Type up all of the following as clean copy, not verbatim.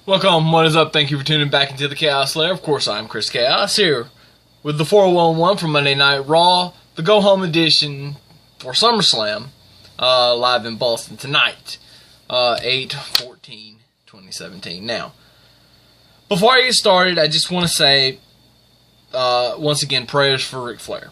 Welcome, what is up? Thank you for tuning back into the Chaos Lair. Of course, I'm Chris Chaos here with the 411 from Monday Night Raw, the go-home edition for SummerSlam, live in Boston tonight, 8/14/2017. Now, before I get started, I just want to say, once again, prayers for Ric Flair.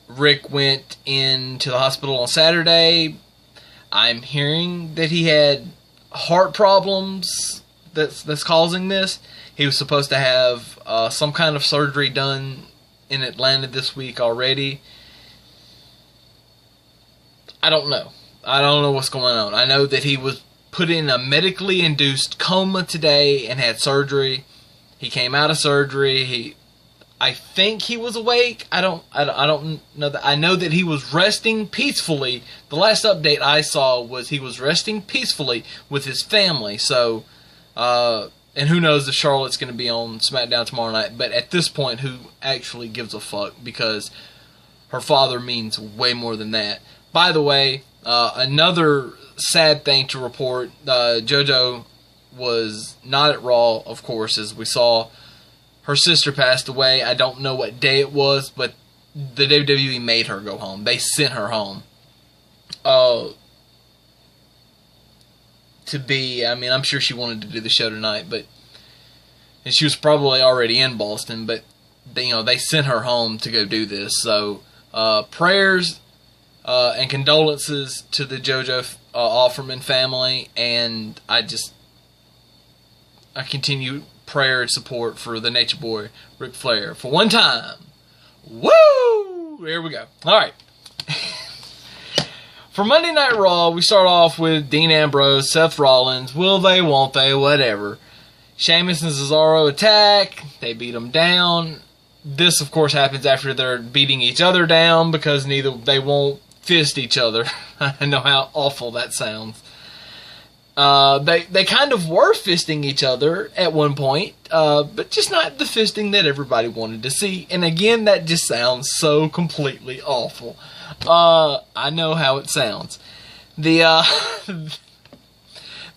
Rick went into the hospital on Saturday. I'm hearing that he had heart problems that's causing this. He was supposed to have some kind of surgery done in Atlanta this week already. I don't know. I don't know what's going on. I know that he was put in a medically induced coma today and had surgery. He came out of surgery. I think he was awake. I don't know that. I know that he was resting peacefully. The last update I saw was he was resting peacefully with his family. So, and who knows if Charlotte's going to be on SmackDown tomorrow night. But at this point, who actually gives a fuck? Because her father means way more than that. By the way, another sad thing to report. JoJo was not at Raw, of course, as we saw. Her sister passed away. I don't know what day it was, but the WWE made her go home. They sent her home. I'm sure she wanted to do the show tonight, and she was probably already in Boston, but they sent her home to go do this. So, prayers and condolences to the JoJo Offerman family, and I continue prayer and support for the Nature Boy, Ric Flair, for one time. Woo! Here we go. Alright. For Monday Night Raw, we start off with Dean Ambrose, Seth Rollins. Will they, won't they, whatever. Sheamus and Cesaro attack. They beat them down. This, of course, happens after they're beating each other down because they won't fist each other. I know how awful that sounds. They kind of were fisting each other at one point, but just not the fisting that everybody wanted to see. And again, that just sounds so completely awful. I know how it sounds. The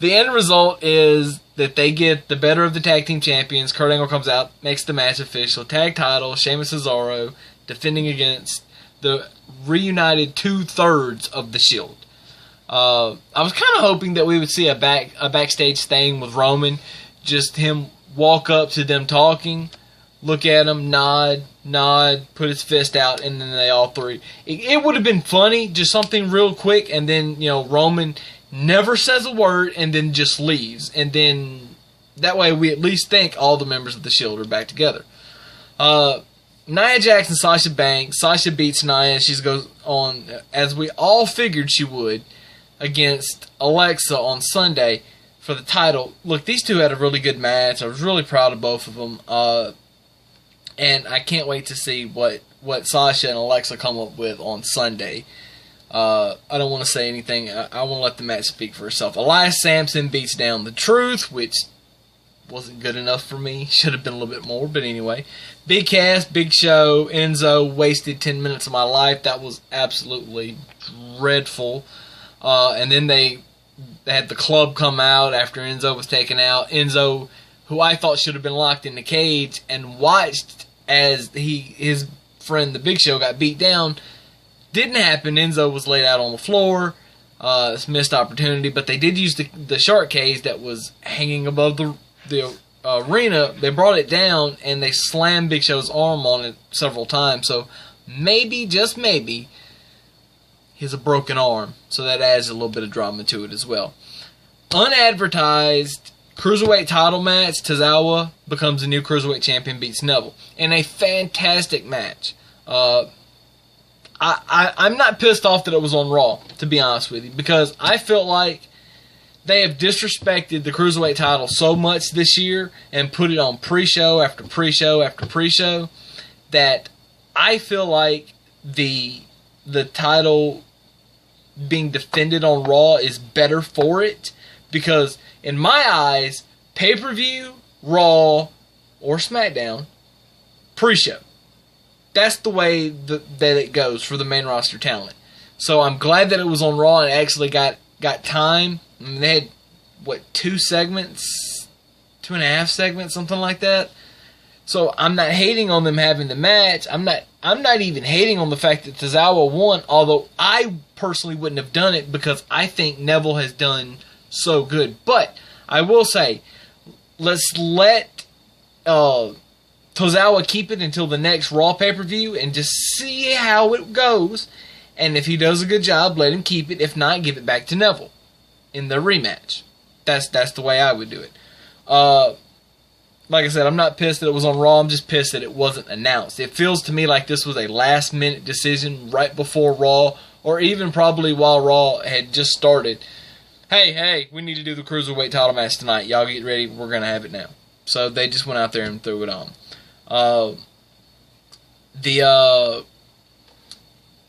end result is that they get the better of the tag team champions. Kurt Angle comes out, makes the match official. Tag title, Sheamus Cesaro defending against the reunited 2/3 of the Shield. I was kind of hoping that we would see a backstage thing with Roman, just him walk up to them talking, look at him, nod, put his fist out, and then they all three. It would have been funny, just something real quick, and then Roman never says a word and then just leaves, and then that way we at least think all the members of the Shield are back together. Nia Jax and Sasha Banks. Sasha beats Nia. She goes on, as we all figured she would, against Alexa on Sunday for the title. Look, these two had a really good match. I was really proud of both of them. And I can't wait to see what Sasha and Alexa come up with on Sunday. I don't want to say anything. I want to let the match speak for itself. Elias Sampson beats down The Truth, which wasn't good enough for me. Should have been a little bit more, but anyway. Big Cass, Big Show, Enzo wasted 10 minutes of my life. That was absolutely dreadful. And then they had the club come out after Enzo was taken out. Enzo, who I thought should have been locked in the cage and watched as his friend the Big Show got beat down. Didn't happen. Enzo was laid out on the floor. It's a missed opportunity, but they did use the shark cage that was hanging above the arena. They brought it down and they slammed Big Show's arm on it several times. So maybe, just maybe, he has a broken arm, so that adds a little bit of drama to it as well. Unadvertised Cruiserweight title match. Tozawa becomes the new Cruiserweight champion, beats Neville. In a fantastic match. I'm not pissed off that it was on Raw, to be honest with you, because I feel like they have disrespected the Cruiserweight title so much this year and put it on pre-show after pre-show after pre-show that I feel like the title being defended on Raw is better for it, because in my eyes, pay-per-view, Raw, or SmackDown, pre-show. That's the way that it goes for the main roster talent. So I'm glad that it was on Raw and actually got time. I mean, they had 2 segments, 2.5 segments, something like that. So I'm not hating on them having the match. I'm not even hating on the fact that Tozawa won, although I personally wouldn't have done it because I think Neville has done so good. But I will say, let's let Tozawa keep it until the next Raw pay-per-view and just see how it goes. And if he does a good job, let him keep it. If not, give it back to Neville in the rematch. That's the way I would do it. Like I said, I'm not pissed that it was on Raw. I'm just pissed that it wasn't announced. It feels to me like this was a last-minute decision right before Raw, or even probably while Raw had just started. Hey, we need to do the Cruiserweight title match tonight. Y'all get ready. We're going to have it now. So they just went out there and threw it on.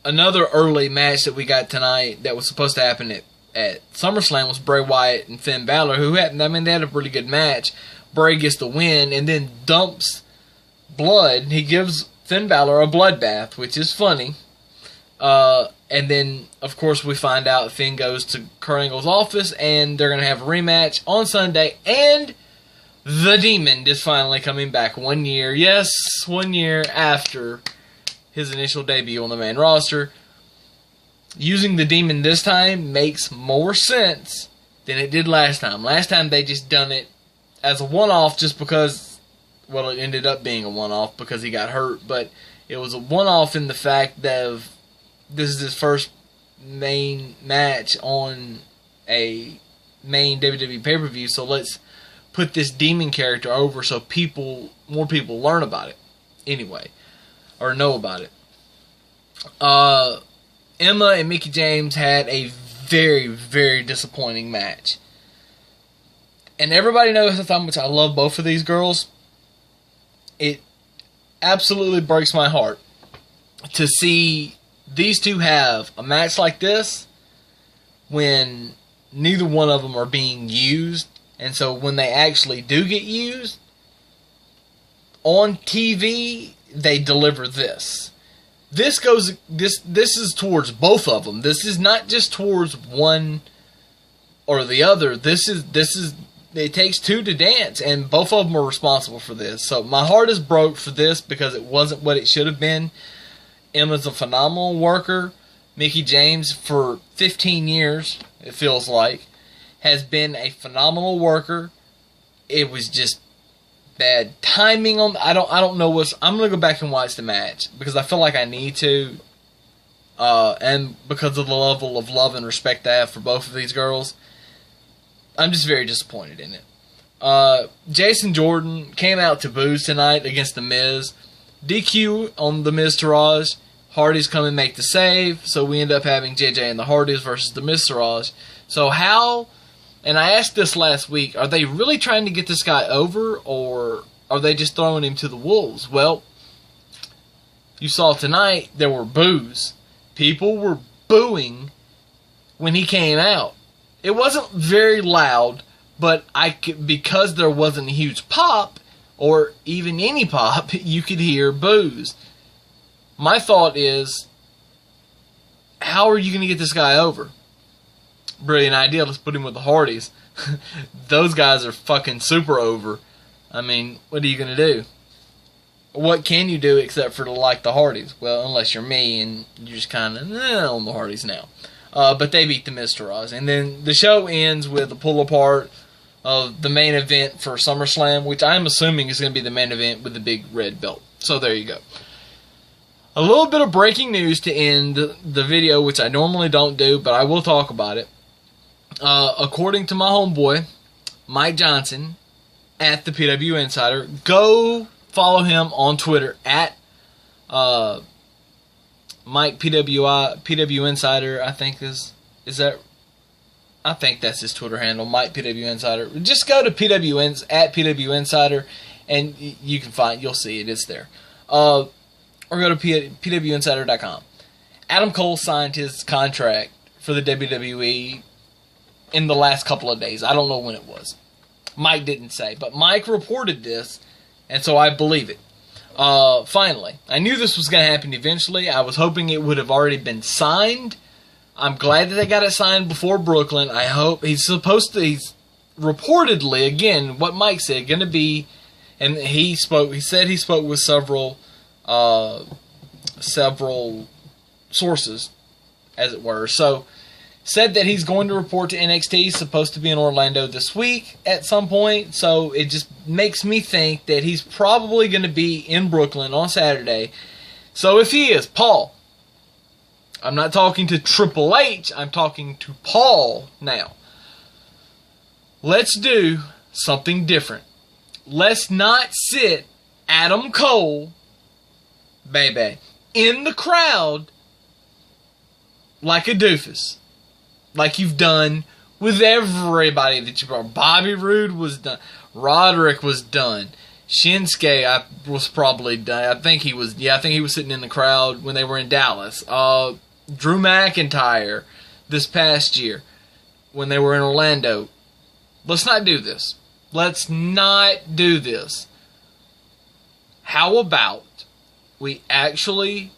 Another early match that we got tonight that was supposed to happen at SummerSlam was Bray Wyatt and Finn Balor, they had a really good match. Bray gets the win and then dumps blood. He gives Finn Balor a bloodbath, which is funny. And then, of course, we find out Finn goes to Kurt Angle's office and they're going to have a rematch on Sunday. And the Demon is finally coming back 1 year. Yes, 1 year after his initial debut on the main roster. Using the Demon this time makes more sense than it did last time. Last time they just done it as a one-off just because, well, it ended up being a one-off because he got hurt, but it was a one-off in the fact that this is his first main match on a main WWE pay-per-view, so let's put this Demon character over so more people learn about it anyway, or know about it. Emma and Mickie James had a very, very disappointing match. And everybody knows how much I love both of these girls. It absolutely breaks my heart to see these two have a match like this when neither one of them are being used. And so when they actually do get used on TV, they deliver this. This is towards both of them. This is not just towards one or the other. It takes two to dance, and both of them are responsible for this. So my heart is broke for this because it wasn't what it should have been. Emma's a phenomenal worker. Mickie James, for 15 years, it feels like, has been a phenomenal worker. It was just bad timing on. I don't know what's. I'm gonna go back and watch the match because I feel like I need to, and because of the level of love and respect I have for both of these girls. I'm just very disappointed in it. Jason Jordan came out to booze tonight against The Miz. DQ on The Miz Taraj. Hardys come and make the save. So we end up having JJ and the Hardys versus The Miz Taraj. So how, and I asked this last week, are they really trying to get this guy over or are they just throwing him to the wolves? Well, you saw tonight there were boos. People were booing when he came out. It wasn't very loud, but because there wasn't a huge pop, or even any pop, you could hear boos. My thought is, how are you going to get this guy over? Brilliant idea, let's put him with the Hardys. Those guys are fucking super over. I mean, what are you going to do? What can you do except for to like the Hardys? Well, unless you're me and you're just kind of on the Hardys now. But they beat the Miz Taraj. And then the show ends with a pull apart of the main event for SummerSlam, which I'm assuming is going to be the main event with the big red belt. So there you go. A little bit of breaking news to end the video, which I normally don't do, but I will talk about it. According to my homeboy, Mike Johnson, at the PW Insider, go follow him on Twitter at Mike PW Insider, I think I think that's his Twitter handle, Mike PW Insider. Just go to at PW Insider and you'll see it. It's there. Or go to pwinsider.com. Adam Cole signed his contract for the WWE in the last couple of days. I don't know when it was. Mike didn't say, but Mike reported this, and so I believe it. Finally, I knew this was going to happen eventually. I was hoping it would have already been signed. I'm glad that they got it signed before Brooklyn. I hope he's reportedly, again, what Mike said, going to be, and he said he spoke with several sources, as it were. So, said that he's going to report to NXT. He's supposed to be in Orlando this week at some point. So, it just makes me think that he's probably going to be in Brooklyn on Saturday. So, if he is, Paul, I'm not talking to Triple H, I'm talking to Paul now. Let's do something different. Let's not sit Adam Cole, baby, in the crowd like a doofus. Like you've done with everybody that you brought. Bobby Roode was done. Roderick was done. Shinsuke was probably done. I think he was sitting in the crowd when they were in Dallas. Drew McIntyre this past year when they were in Orlando. Let's not do this. Let's not do this. How about we actually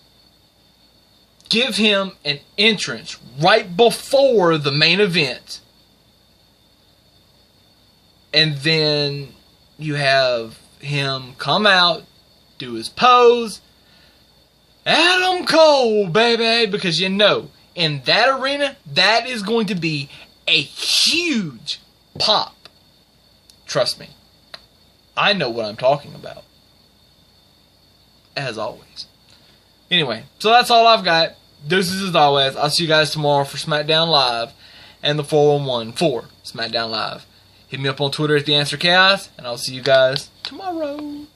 give him an entrance right before the main event, and then you have him come out, do his pose, Adam Cole, baby, because you know, in that arena, that is going to be a huge pop. Trust me. I know what I'm talking about. As always. Anyway, so that's all I've got. Deuces as always. I'll see you guys tomorrow for SmackDown Live and the 411 for SmackDown Live. Hit me up on Twitter at TheAnswerChaos, and I'll see you guys tomorrow.